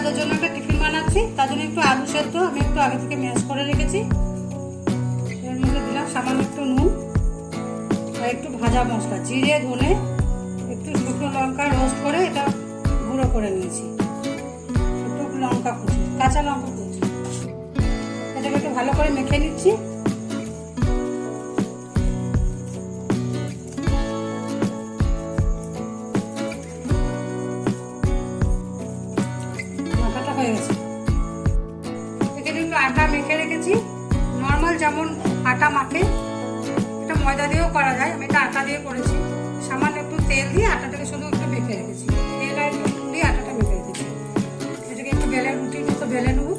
বাচ্চাদের জন্য একটা টিফিন বানাচ্ছি, তার জন্য একটু আলু সেদ্ধ আমি একটু আগে থেকে ম্যাশ করে রেখেছি। এর মধ্যে দিলাম সামান্য একটু নুন আর একটু ভাজা মশলা, জিরে ধনে একটু শুকনো লঙ্কা রোস্ট করে এটা গুঁড়ো করে নিয়েছি, একটু লঙ্কা কুচি, কাঁচা লঙ্কা কুচি। এটাকে একটু ভালো করে মেখে নিচ্ছি। মাখাটা হয়ে গেছে। এখানে একটু আটা মেখে রেখেছি, নর্মাল যেমন আটা মাখে, এটা ময়দা দিয়েও করা যায়, আমি এটা আটা দিয়ে করেছি। সামান্য একটু তেল দিয়ে আটাটাকে শুধু একটু মেখে রেখেছি, তেল আর একটু নুন দিয়ে আটাটা মেখে রেখেছি। এটাকে একটু বেলে রুটির মতো বেলে নেব।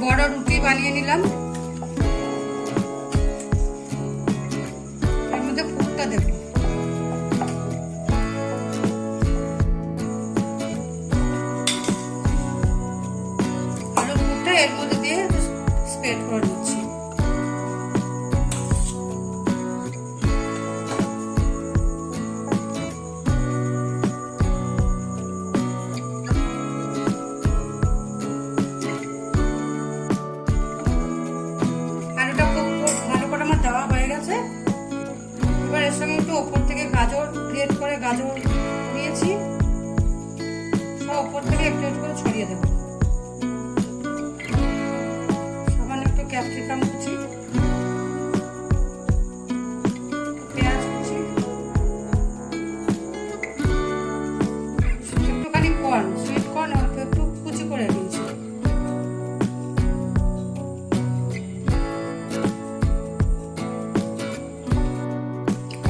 বড় রুটি বানিয়ে নিলাম, এর মধ্যে পুরটা দেব। আলু পুরটা এর মধ্যে দিয়ে স্প্রেড করে নিচ্ছি। এবার এর সঙ্গে একটু ওপর থেকে গাজর গ্রেট করে গাজর নিয়েছি, সব ওপর থেকে একটু একটু করে ছড়িয়ে দেবো। সামান্য একটু ক্যাপসিকাম কুচি, পেঁয়াজ কুচি, একটুখানি কর্ন, সুইট কর্ন অল্প একটু কুচি করে নিয়েছি।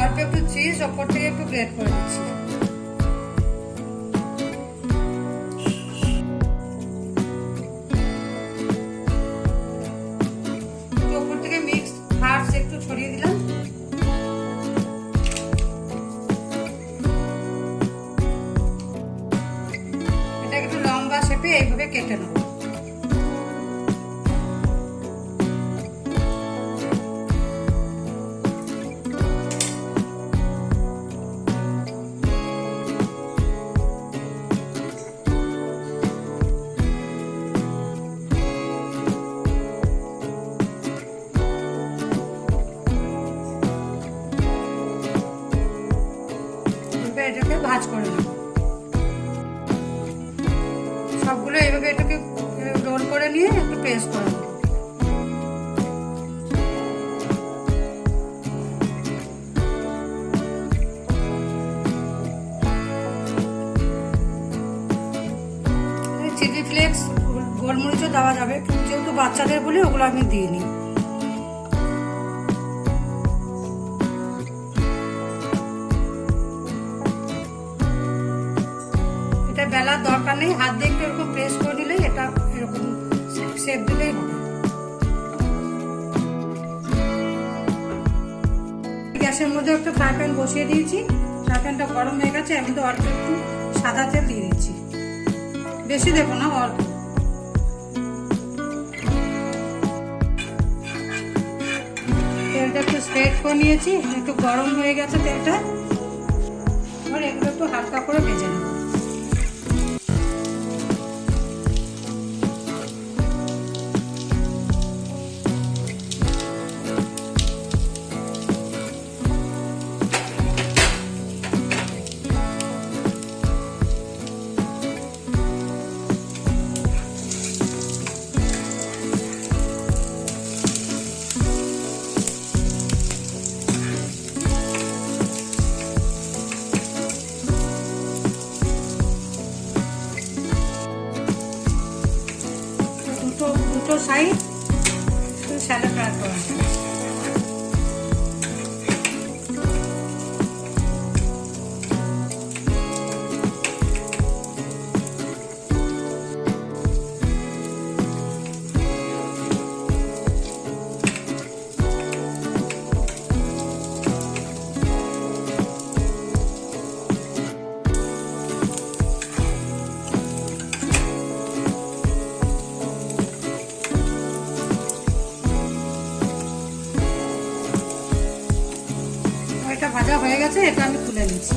অল্প একটু চিজ ওপর থেকে একটু গ্রেট করে দিচ্ছি। ওপর থেকে মিক্স হার্বস একটু ছড়িয়ে দিলাম। এটা একটু লম্বা শেপে এইভাবে কেটে নেব। এটাকে ভাজ করে নেব, সবগুলো এইভাবে এটাকে রোল করে নিয়ে একটু পেস্ট করে নেব। চিলি ফ্লেক্স গোলমরিচও দেওয়া যাবে, যেহেতু বাচ্চাদের বলে ওগুলো আমি দিইনি। বেলার দরকার নেই, হাত দিয়ে একটু এরকম প্রেস করে দিলেই এটা এরকম শেপ দিলেই হবে। গ্যাসের মধ্যে একটা ফ্রাই প্যান বসিয়ে দিয়েছি, ফ্রাই প্যানটা গরম হয়ে গেছে, আমি তো অল্প একটু সাদা তেল দিয়ে দিচ্ছি, বেশি দেবো না, অল্প। তেলটা একটু স্প্রেড করে নিয়েছি, একটু গরম হয়ে গেছে তেলটা। এবার এগুলো একটু হালকা করে ভেজে নেব। দুটো সাইড স্যালো ফ্রাই করা যায়। এটা ভাজা হয়ে গেছে, এটা আমি তুলে নিচ্ছি।